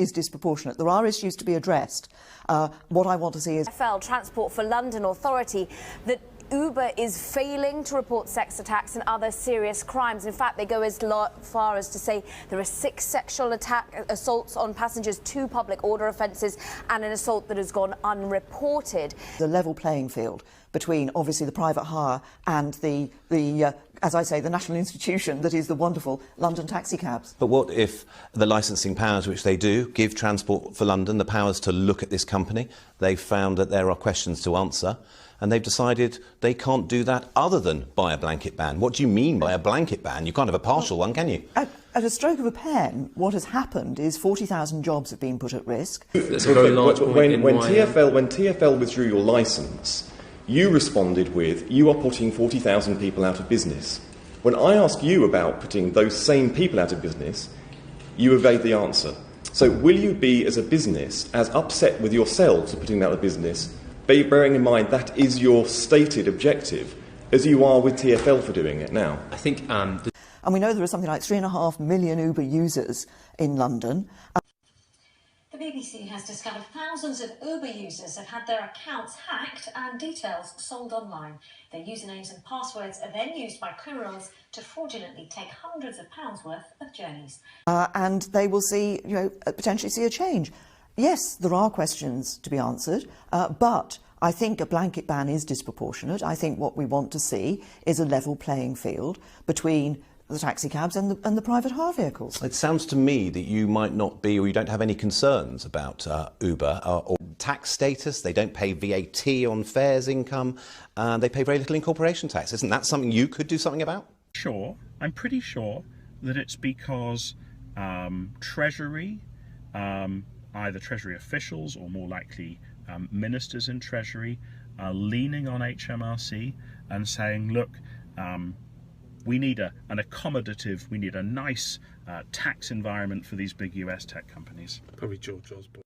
is disproportionate. There are issues to be addressed. What I want to see is Transport for London Authority that Uber is failing to report sex attacks and other serious crimes. In fact, they go as far as to say there are 6 sexual assaults on passengers, 2 public order offences and an assault that has gone unreported. The level playing field between obviously the private hire and the as I say, the national institution that is the wonderful London taxi cabs. But what if the licensing powers, which they do, give Transport for London the powers to look at this company? They've found that there are questions to answer, and they've decided they can't do that other than by a blanket ban. What do you mean by a blanket ban? You can't have a partial one, can you? At a stroke of a pen, what has happened is 40,000 jobs have been put at risk. That's a very large point when TfL withdrew your licence, you responded with, you are putting 40,000 people out of business. When I ask you about putting those same people out of business, you evade the answer. So will you be, as a business, as upset with yourselves for putting them out of business, bearing in mind that is your stated objective, as you are with TfL for doing it now? I think... And we know there are something like 3.5 million Uber users in London. The BBC has discovered thousands of Uber users have had their accounts hacked and details sold online. Their usernames and passwords are then used by criminals to fraudulently take hundreds of pounds worth of journeys. And they will see, potentially see a change. Yes, there are questions to be answered, but I think a blanket ban is disproportionate. I think what we want to see is a level playing field between the taxi cabs and the private hire vehicles. It sounds to me that you might not be, or you don't have any concerns about Uber or tax status. They don't pay VAT on fares income, and they pay very little in corporation tax. Isn't that something you could do something about? Sure. I'm pretty sure that it's because Treasury, either Treasury officials or more likely ministers in Treasury, are leaning on HMRC and saying, look, we need an accommodative, we need a nice tax environment for these big US tech companies. Probably George Osborne.